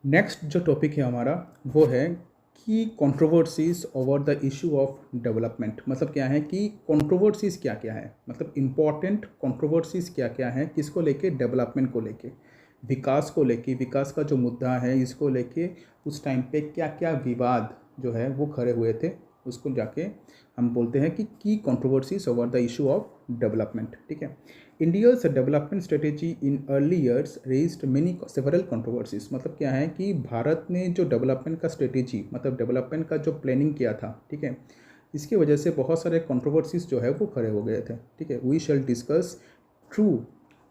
Next जो topic है हमारा वो है कि controversies over the issue of development. मतलब क्या है कि कंट्रोवर्सीज क्या क्या है, मतलब इम्पॉर्टेंट कंट्रोवर्सीज क्या क्या है, किसको लेके, डेवलपमेंट को लेके, विकास को लेके, विकास का जो मुद्दा है इसको लेके उस टाइम पे क्या क्या विवाद जो है वो खड़े हुए थे, उसको जाके हम बोलते हैं कि की controversies over the issue of development. ठीक है। India's development strategy in early years raised many several controversies. मतलब क्या है कि भारत ने जो डेवलपमेंट का स्ट्रेटेजी, मतलब डेवलपमेंट का जो प्लानिंग किया था, ठीक है, इसकी वजह से बहुत सारे कंट्रोवर्सीज जो है वो खड़े हो गए थे। ठीक है। True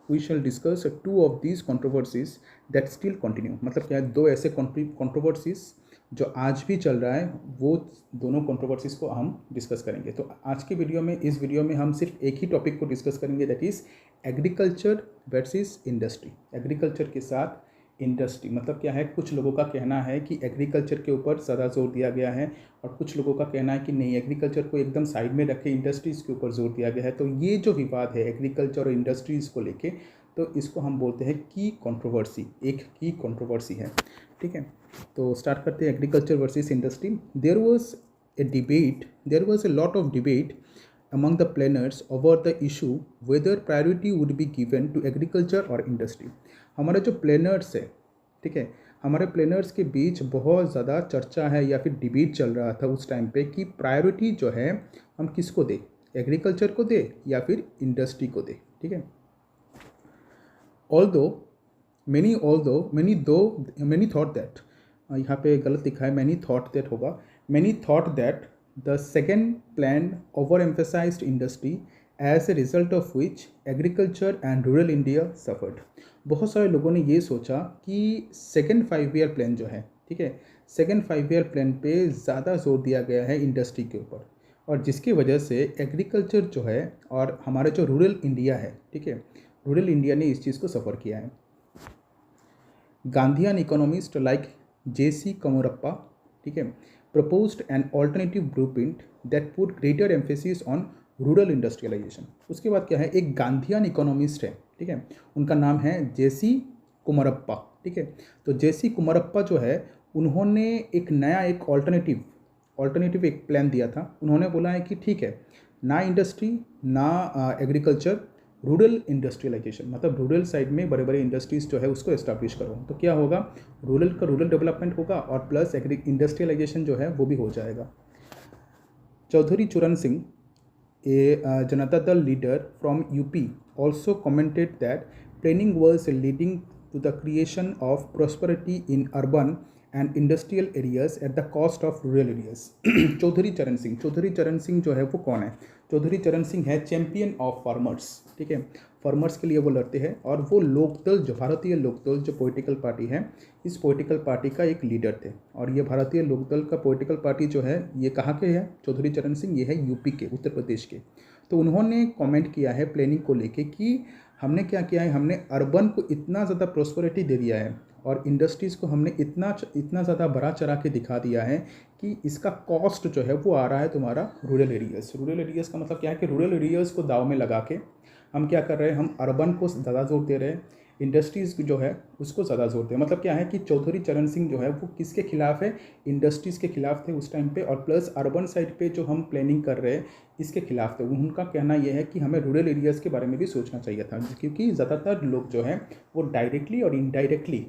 we shall discuss two of these controversies that still continue. मतलब क्या है, दो ऐसे कंट्रोवर्सीज जो आज भी चल रहा है, वो दोनों कंट्रोवर्सीज को हम डिस्कस करेंगे। तो आज की वीडियो में, इस वीडियो में हम सिर्फ एक ही टॉपिक को डिस्कस करेंगे, that is agriculture versus industry. Agriculture के साथ इंडस्ट्री। मतलब क्या है, कुछ लोगों का कहना है कि एग्रीकल्चर के ऊपर ज़्यादा जोर दिया गया है और कुछ लोगों का कहना है कि नहीं, एग्रीकल्चर को एकदम साइड में रखे, इंडस्ट्रीज़ के ऊपर जोर दिया गया है। तो ये जो विवाद है एग्रीकल्चर और इंडस्ट्रीज़ को लेके, तो इसको हम बोलते हैं की कंट्रोवर्सी, एक की कंट्रोवर्सी है। ठीक है। तो स्टार्ट करते हैं agriculture versus industry. There was a lot of debate among the planners over the issue whether priority would be given to agriculture or industry। हमारे जो प्लानर्स है, ठीक है, हमारे प्लानर्स के बीच बहुत ज़्यादा चर्चा है या फिर डिबेट चल रहा था उस टाइम पे कि प्रायोरिटी जो है हम किसको दें, एग्रीकल्चर को दे या फिर इंडस्ट्री को दे। ठीक है। many thought that, यहाँ पे गलत लिखा है, many thought that होगा, many thought that the second plan overemphasized industry as a result of which agriculture and rural India suffered। बहुत सारे लोगों ने ये सोचा कि सेकेंड 5 ईयर प्लान जो है, ठीक है, सेकेंड 5 ईयर प्लान पे ज़्यादा जोर दिया गया है इंडस्ट्री के ऊपर, और जिसकी वजह से एग्रीकल्चर जो है और हमारा जो रूरल इंडिया है, ठीक है, रूरल इंडिया ने इस चीज़ को सफ़र किया है। Gandhian economist like J.C. कमोरप्पा, ठीक है, proposed an alternative blueprint that put greater emphasis on rural industrialisation. उसके बाद क्या है, एक गांधीयन इकोनॉमिस्ट है, ठीक है, उनका नाम है J.C. कुमरप्पा। ठीक है। तो J.C. कुमरप्पा जो है, उन्होंने एक नया एक ऑल्टरनेटिव एक प्लान दिया था। उन्होंने बोला है कि ठीक है, ना इंडस्ट्री ना एग्रीकल्चर, रूरल इंडस्ट्रियलाइजेशन, मतलब रूरल साइड में बड़े बड़े इंडस्ट्रीज़ जो है उसको एस्टैब्लिश करो। तो क्या होगा, रूरल डेवलपमेंट होगा और प्लस इंडस्ट्रियलाइजेशन जो है वो भी हो जाएगा। चौधरी चरण Singh, a Janata Dal leader from UP, also commented that planning was leading to the creation of prosperity in urban and industrial areas at the cost of rural areas। Chaudhary चरण सिंह जो है वो कौन है? चौधरी चरण सिंह है चैंपियन ऑफ फार्मर्स। ठीक है, फार्मर्स के लिए वो लड़ते हैं और वो लोकदल, जो भारतीय लोकदल जो पॉलिटिकल पार्टी है, इस पॉलिटिकल पार्टी का एक लीडर थे। और ये भारतीय लोकदल का पॉलिटिकल पार्टी जो है, ये कहाँ के है चौधरी चरण सिंह? ये है यूपी के, उत्तर प्रदेश के। तो उन्होंने कमेंट किया है प्लानिंग को लेके कि हमने क्या किया है, हमने अर्बन को इतना ज़्यादा प्रॉस्पेरिटी दे दिया है और इंडस्ट्रीज़ को हमने इतना ज़्यादा बड़ा चढ़ा के दिखा दिया है कि इसका कॉस्ट जो है वो आ रहा है तुम्हारा रूरल एरियाज़ का मतलब क्या है कि रूरल एरियाज़ को दाव में लगा के हम क्या कर रहे हैं, हम अर्बन को ज़्यादा जोर दे रहे हैं, इंडस्ट्रीज़ जो है उसको ज़्यादा जोर दे। मतलब क्या है कि चौधरी चरण सिंह जो है वो किसके खिलाफ है, इंडस्ट्रीज़ के खिलाफ थे उस टाइम पे, और प्लस अर्बन साइड पे जो हम प्लानिंग कर रहे हैं इसके खिलाफ थे। उनका कहना यह है कि हमें रूरल एरियाज़ के बारे में भी सोचना चाहिए था, क्योंकि ज़्यादातर लोग जो हैं वो डायरेक्टली और इनडायरेक्टली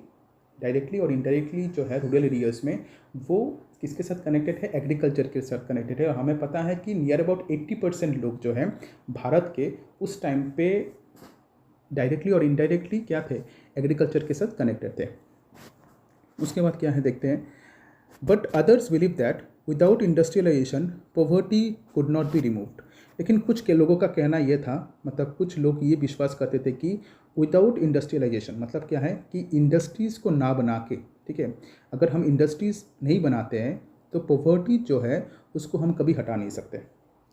जो है रूरल एरियाज़ में वो किसके साथ कनेक्टेड है, एग्रीकल्चर के साथ कनेक्टेड है। और हमें पता है कि नियर अबाउट 80% लोग जो हैं भारत के उस टाइम पे डायरेक्टली और इनडायरेक्टली क्या थे, एग्रीकल्चर के साथ कनेक्टेड थे। उसके बाद क्या है देखते हैं, but others believe that without industrialisation poverty could not be removed. लेकिन कुछ के लोगों का कहना यह था, मतलब कुछ लोग ये विश्वास करते थे कि विदाउट इंडस्ट्रियलाइजेशन, मतलब क्या है कि इंडस्ट्रीज़ को ना बना के, ठीक है, अगर हम इंडस्ट्रीज़ नहीं बनाते हैं तो पॉवर्टी जो है उसको हम कभी हटा नहीं सकते।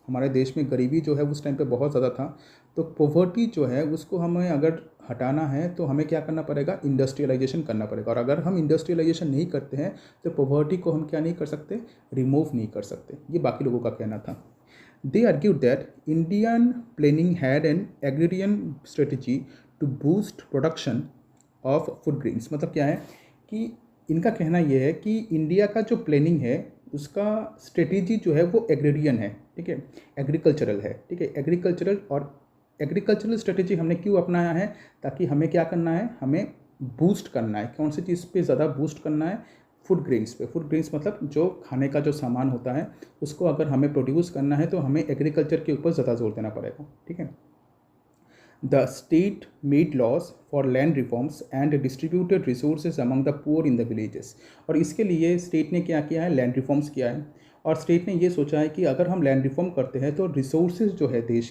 हमारे देश में गरीबी जो है उस टाइम पे बहुत ज़्यादा था, तो पॉवर्टी जो है उसको हमें अगर हटाना है तो हमें क्या करना पड़ेगा, इंडस्ट्रियलाइजेशन करना पड़ेगा। और अगर हम इंडस्ट्रियलाइजेशन नहीं करते हैं तो पॉवर्टी को हम क्या नहीं कर सकते, रिमूव नहीं कर सकते। ये बाकी लोगों का कहना था। They argued that Indian planning had an agrarian strategy to boost production of food grains। मतलब क्या है कि इनका कहना यह है कि इंडिया का जो प्लानिंग है उसका स्ट्रेटेजी जो है वो एग्रेरियन है, ठीक है, एग्रीकल्चरल है, ठीक है, एग्रीकल्चरल। और एग्रीकल्चरल स्ट्रेटेजी हमने क्यों अपनाया है, ताकि हमें क्या करना है, हमें बूस्ट करना है, कौन सी चीज़ पे ज़्यादा बूस्ट करना है, फूड ग्रेन्स पे। फूड ग्रेन्स मतलब जो खाने का जो सामान होता है उसको अगर हमें प्रोड्यूस करना है तो हमें एग्रीकल्चर के ऊपर ज़्यादा जोर देना पड़ेगा, ठीक है। The state made laws for land reforms and distributed resources among the poor in the villages। और इसके लिए स्टेट ने क्या किया है, लैंड रिफॉर्म्स किया है। और स्टेट ने ये सोचा है कि अगर हम लैंड रिफॉर्म करते हैं तो रिसोर्सेज जो है देश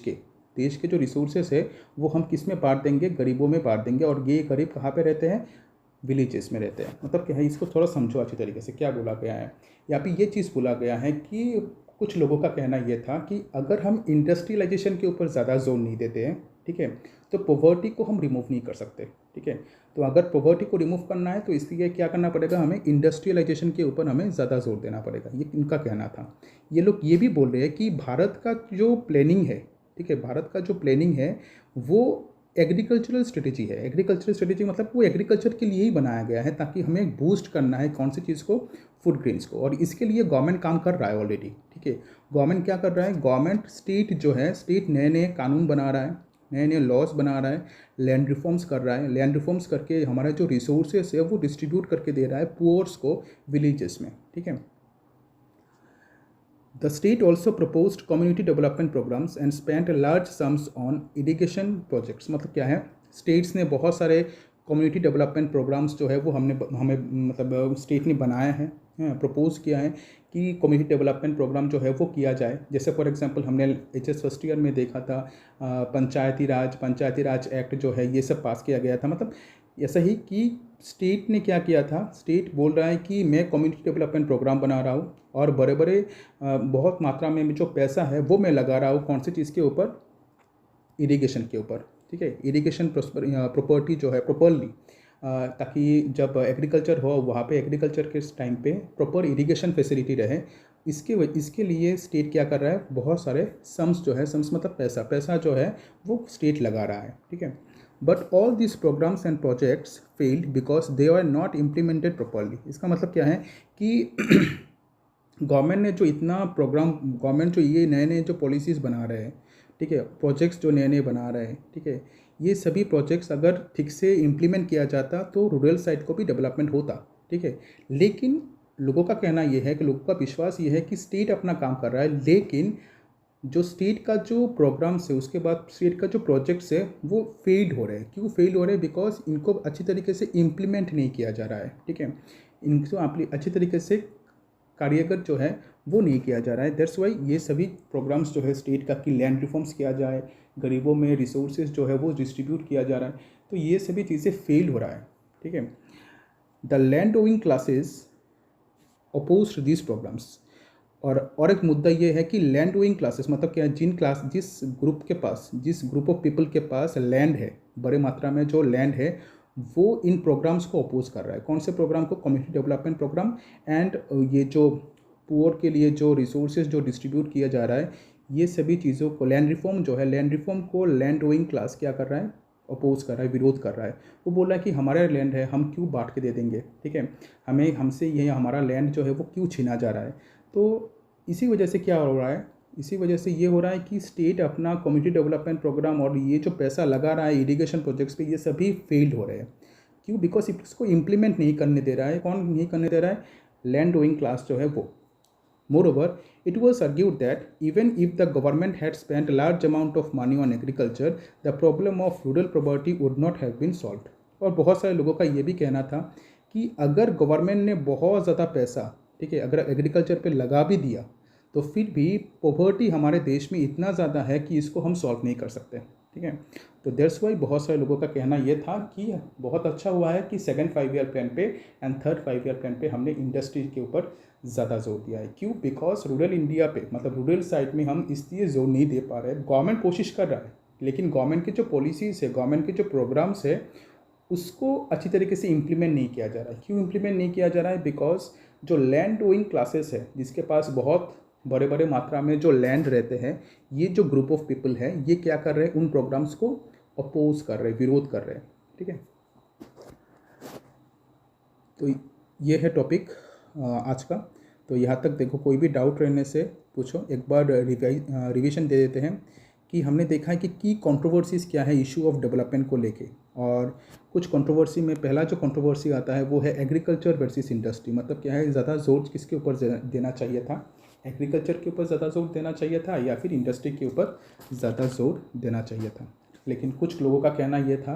के जो रिसोर्सेज है वो हम किस में बांट देंगे, गरीबों में बांट देंगे। और ये गरीब कहाँ पे रहते हैं, विलेजेस में रहते हैं। मतलब क्या है, इसको थोड़ा समझो अच्छी तरीके से। क्या बोला गया है यहाँ पे, ये चीज़ बोला गया है कि कुछ लोगों का कहना ये था कि अगर हम इंडस्ट्रियलाइजेशन के ऊपर ज़्यादा जोर नहीं देते हैं, ठीक है, तो पॉवर्टी को हम रिमूव नहीं कर सकते, ठीक है। तो अगर पॉवर्टी को रिमूव करना है तो इसलिए क्या करना पड़ेगा, हमें इंडस्ट्रियलाइजेशन के ऊपर हमें ज़्यादा जोर देना पड़ेगा, ये इनका कहना था। ये लोग ये भी बोल रहे हैं कि भारत का जो प्लानिंग है, ठीक है, भारत का जो प्लानिंग है वो एग्रीकल्चरल स्ट्रेटेजी है। एग्रीकल्चरल स्ट्रेटेजी मतलब वो एग्रीकल्चर के लिए ही बनाया गया है, ताकि हमें बूस्ट करना है कौन सी चीज़ को, फूड ग्रेन्स को। और इसके लिए गवर्नमेंट काम कर रहा है ऑलरेडी, ठीक है। गवर्नमेंट क्या कर रहा है, गवर्नमेंट स्टेट जो है, स्टेट नए नए कानून बना रहा है, नए नए लॉज बना रहा है, लैंड रिफॉर्म्स कर रहा है। लैंड रिफॉर्म्स करके हमारा जो रिसोर्सेस है वो डिस्ट्रीब्यूट करके दे रहा है पुअर्स को विलेजेस में, ठीक है। The state also proposed community development programs and spent large sums on irrigation projects। मतलब क्या है, स्टेट्स ने बहुत सारे कम्युनिटी डेवलपमेंट प्रोग्राम्स जो है वो हमें मतलब स्टेट ने बनाया है, प्रपोज किया है कि कम्युनिटी डेवलपमेंट प्रोग्राम जो है वो किया जाए। जैसे फॉर एग्जांपल हमने HS फर्स्ट ईयर में देखा था, पंचायती राज एक्ट जो है ये सब पास किया गया था। मतलब ऐसा ही कि स्टेट ने क्या किया था, स्टेट बोल रहा है कि मैं कम्युनिटी डेवलपमेंट प्रोग्राम बना रहा हूँ और बड़े बड़े बहुत मात्रा में जो पैसा है वो मैं लगा रहा हूँ कौन सी चीज़ के ऊपर, इरिगेशन के ऊपर, ठीक है। इरिगेशन प्रॉपर्टी जो है प्रॉपरली, ताकि जब एग्रीकल्चर हो वहाँ पे एग्रीकल्चर के टाइम पे प्रॉपर इरिगेशन फैसिलिटी रहे। इसके लिए स्टेट क्या कर रहा है, बहुत सारे सम्स जो है, सम्स मतलब पैसा जो है वो स्टेट लगा रहा है, ठीक है। But all this programmes and projects failed because they are not implemented properly. इसका मतलब क्या है कि गवर्नमेंट ने जो इतना प्रोग्राम, गवर्नमेंट जो ये नए नए जो पॉलिसीज़ बना रहे हैं, ठीक है, प्रोजेक्ट्स जो नए नए बना रहे हैं, ठीक है, ये सभी प्रोजेक्ट्स अगर ठीक से इम्प्लीमेंट किया जाता तो रूरल साइड को भी डेवलपमेंट होता, ठीक है। लेकिन लोगों का कहना ये है कि लोगों का विश्वास ये है कि स्टेट अपना काम कर रहा है, लेकिन जो स्टेट का जो प्रोग्राम्स है उसके बाद स्टेट का जो प्रोजेक्ट्स है वो फेल्ड हो रहे हैं। क्यों फेल हो रहे हैं, बिकॉज इनको अच्छी तरीके से इम्प्लीमेंट नहीं किया जा रहा है, ठीक है। इनको अच्छी तरीके से कार्यगत जो है वो नहीं किया जा रहा है। दैट्स वाई ये सभी प्रोग्राम्स जो है स्टेट का, कि लैंड रिफॉर्म्स किया जाए, गरीबों में रिसोर्सेज जो है वो डिस्ट्रीब्यूट किया जा रहा है, तो ये सभी चीज़ें फेल हो रहा है, ठीक है। The land owning classes opposed this programmes. और एक मुद्दा ये है कि लैंड ओविंग क्लासेस मतलब क्या है, जिस ग्रुप ऑफ पीपल के पास लैंड है, बड़े मात्रा में जो लैंड है, वो इन प्रोग्राम्स को अपोज कर रहा है। कौन से प्रोग्राम को, कम्युनिटी डेवलपमेंट प्रोग्राम। एंड ये जो पुअर के लिए जो रिसोर्सेज जो डिस्ट्रीब्यूट किया जा रहा है, ये सभी चीज़ों को, लैंड रिफॉर्म जो है, लैंड रिफॉर्म को लैंड ओविंग क्लास क्या कर रहा है, अपोज कर रहा है, विरोध कर रहा है। वो बोल रहा है कि हमारा लैंड है, हम क्यों बांट के दे देंगे, ठीक है, हमसे ये हमारा लैंड जो है वो क्यों छीना जा रहा है। तो इसी वजह से क्या हो रहा है, इसी वजह से ये हो रहा है कि स्टेट अपना कम्युनिटी डेवलपमेंट प्रोग्राम और ये जो पैसा लगा रहा है इरिगेशन प्रोजेक्ट्स पे, ये सभी फेल्ड हो रहे हैं। क्यों, बिकॉज इसको इम्प्लीमेंट नहीं करने दे रहा है। कौन नहीं करने दे रहा है, लैंड ओविंग क्लास जो है वो। Moreover, it was argued that even if the government had spent a large amount of money on agriculture, the problem of rural poverty would not have been solved। और बहुत सारे लोगों का ये भी कहना था कि अगर गवर्नमेंट ने बहुत ज़्यादा पैसा, ठीक है, अगर एग्रीकल्चर पे लगा भी दिया तो फिर भी पॉवर्टी हमारे देश में इतना ज़्यादा है कि इसको हम सॉल्व नहीं कर सकते, ठीक है। तो दैट्स वाई बहुत सारे लोगों का कहना ये था कि बहुत अच्छा हुआ है कि सेकंड 5 ईयर प्लान पे एंड थर्ड 5 ईयर प्लान पे हमने इंडस्ट्री के ऊपर ज़्यादा जोर दिया है। क्यों, बिकॉज रूरल इंडिया पे, मतलब रूरल साइड में हम इसलिए जोर नहीं दे पा रहे हैं। गवर्नमेंट कोशिश कर रहा है, लेकिन गवर्नमेंट की जो पॉलिसीज़ है, गवर्नमेंट के जो प्रोग्राम्स है, उसको अच्छी तरीके से इम्प्लीमेंट नहीं किया जा रहा है। क्यों इम्प्लीमेंट नहीं किया जा रहा है, बिकॉज जो लैंड ओविंग क्लासेस है, जिसके पास बहुत बड़े बड़े मात्रा में जो लैंड रहते हैं, ये जो ग्रुप ऑफ पीपल है, ये क्या कर रहे हैं, उन प्रोग्राम्स को अपोज कर रहे हैं, विरोध कर रहे हैं, ठीक है। तो ये है टॉपिक आज का। तो यहाँ तक देखो, कोई भी डाउट रहने से पूछो। एक बार रिवीजन दे देते हैं कि हमने देखा है कि की कंट्रोवर्सीज़ क्या है इशू ऑफ डेवलपमेंट को लेके। और कुछ कंट्रोवर्सी में पहला जो कंट्रोवर्सी आता है वो है एग्रीकल्चर वर्सेस इंडस्ट्री। मतलब क्या है, ज़्यादा जोर किसके ऊपर देना चाहिए था? एग्रीकल्चर के ऊपर ज़्यादा जोर देना चाहिए था या फिर इंडस्ट्री के ऊपर ज़्यादा जोर देना चाहिए था? लेकिन कुछ लोगों का कहना ये था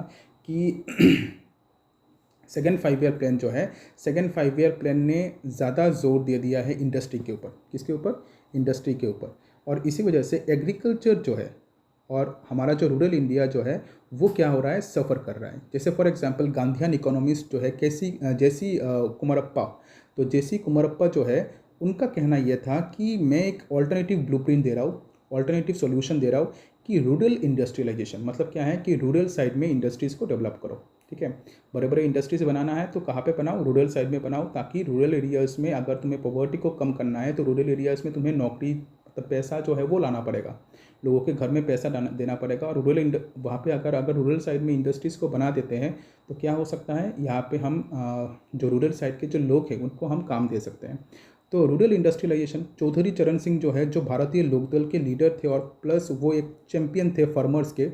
कि सेकेंड 5 ईयर प्लान जो है, सेकेंड 5 ईयर प्लान ने ज़्यादा जोर दे दिया है इंडस्ट्री के ऊपर। किसके ऊपर? इंडस्ट्री के ऊपर। और इसी वजह से एग्रीकल्चर जो है और हमारा जो रूरल इंडिया जो है वो क्या हो रहा है, सफ़र कर रहा है। जैसे फॉर एग्जांपल गांधीयन इकोनॉमिस्ट जो है जेसी कुमारप्पा। तो जेसी कुमारप्पा जो है, उनका कहना यह था कि मैं एक ऑल्टरनेटिव ब्लूप्रिंट दे रहा हूँ, ऑल्टरनेटिव सॉल्यूशन दे रहा हूँ कि रूरल इंडस्ट्रियलाइजेशन। मतलब क्या है कि रूरल साइड में इंडस्ट्रीज़ को डेवलप करो। ठीक है, बड़े बड़े इंडस्ट्रीज बनाना है तो कहाँ पे बनाओ? रूरल साइड में बनाओ, ताकि रूरल एरियाज़ में अगर तुम्हें पॉवर्टी को कम करना है तो रूरल एरियाज़ में तुम्हें नौकरी, मतलब पैसा जो है वो लाना पड़ेगा, लोगों के घर में पैसा देना पड़ेगा। और वहाँ पे अगर रूरल साइड में इंडस्ट्रीज़ को बना देते हैं तो क्या हो सकता है, यहाँ पे हम जो रूरल साइड के जो लोग हैं उनको हम काम दे सकते हैं। तो रूरल इंडस्ट्रियलाइजेशन, चौधरी चरण सिंह जो है, जो भारतीय लोकदल के लीडर थे और प्लस वो एक चैम्पियन थे फार्मर्स के,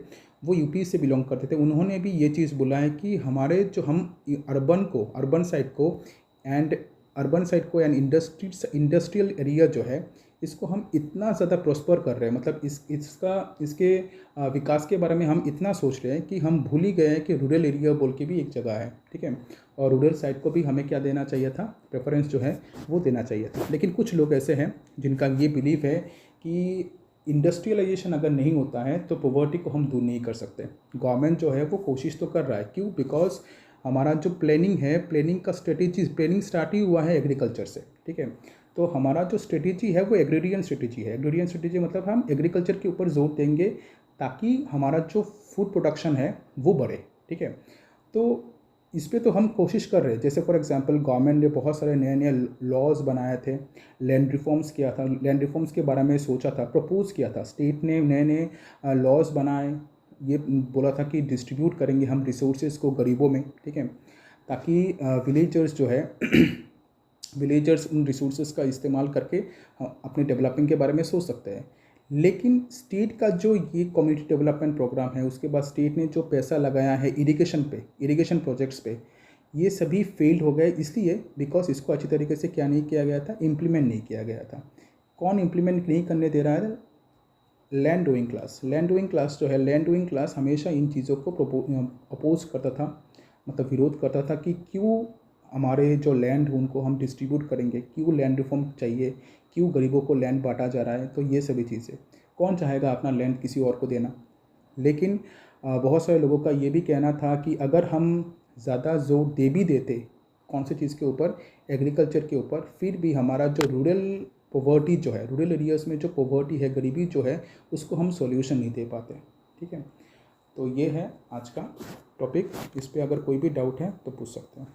वो यूपी से बिलोंग करते थे। उन्होंने भी ये चीज़ बोला है कि हमारे जो हम अर्बन साइड को एंड इंडस्ट्रियल एरिया जो है, इसको हम इतना ज़्यादा प्रॉस्पर कर रहे हैं, मतलब इसके विकास के बारे में हम इतना सोच रहे हैं कि हम भूल ही गए हैं कि रूरल एरिया बोल के भी एक जगह है। ठीक है, और रूरल साइड को भी हमें क्या देना चाहिए था? प्रेफरेंस जो है वो देना चाहिए था। लेकिन कुछ लोग ऐसे हैं जिनका ये बिलीव है कि इंडस्ट्रियलाइजेशन अगर नहीं होता है तो पॉवर्टी को हम दूर नहीं कर सकते। गवर्नमेंट जो है वो कोशिश तो कर रहा है। क्यों? बिकॉज हमारा जो प्लानिंग है, प्लानिंग का प्लानिंग स्टार्ट ही हुआ है एग्रीकल्चर से। ठीक है, तो हमारा जो स्ट्रेटेजी है वो एग्रीरियन स्ट्रेटेजी है। एग्रीरियन स्ट्रेटेजी मतलब हम एग्रीकल्चर के ऊपर जोर देंगे ताकि हमारा जो फूड प्रोडक्शन है वो बढ़े। ठीक है, तो इस पे तो हम कोशिश कर रहे हैं। जैसे फॉर एग्जांपल गवर्नमेंट ने बहुत सारे नए नए लॉज बनाए थे, लैंड रिफॉर्म्स किया था, लैंड रिफॉर्म्स के बारे में सोचा था, प्रपोज किया था। स्टेट ने नए नए लॉज बनाए, ये बोला था कि डिस्ट्रीब्यूट करेंगे हम रिसोर्सेज को गरीबों में। ठीक है, ताकि विलेजर्स जो है विलेजर्स उन रिसोर्सेज का इस्तेमाल करके अपने डेवलपिंग के बारे में सोच सकते हैं। लेकिन स्टेट का जो ये कम्युनिटी डेवलपमेंट प्रोग्राम है, उसके बाद स्टेट ने जो पैसा लगाया है इरिगेशन प्रोजेक्ट्स पे, ये सभी फेल्ड हो गए। इसलिए बिकॉज इसको अच्छी तरीके से क्या नहीं किया गया था, इम्प्लीमेंट नहीं किया गया था। कौन इम्प्लीमेंट नहीं करने दे रहा है? Land owing class. Land owing class जो है, लैंड ओइंग क्लास हमेशा इन चीज़ों को अपोज करता था, मतलब विरोध करता था कि क्यों हमारे जो लैंड उनको हम डिस्ट्रीब्यूट करेंगे, क्यों लैंड रिफॉर्म चाहिए, क्यों गरीबों को लैंड बांटा जा रहा है। तो ये सभी चीज़ें, कौन चाहेगा अपना लैंड किसी और को देना? लेकिन बहुत सारे लोगों का ये भी कहना था कि अगर हम ज़्यादा जोर दे भी देते कौन सी चीज़ के ऊपर, एग्रीकल्चर के ऊपर, फिर भी हमारा जो रूरल पॉवर्टी जो है, रूरल एरियाज़ में जो पॉवर्टी है, गरीबी जो है, उसको हम सॉल्यूशन नहीं दे पाते। ठीक है, तो ये है आज का टॉपिक। इस पर अगर कोई भी डाउट है तो पूछ सकते हैं।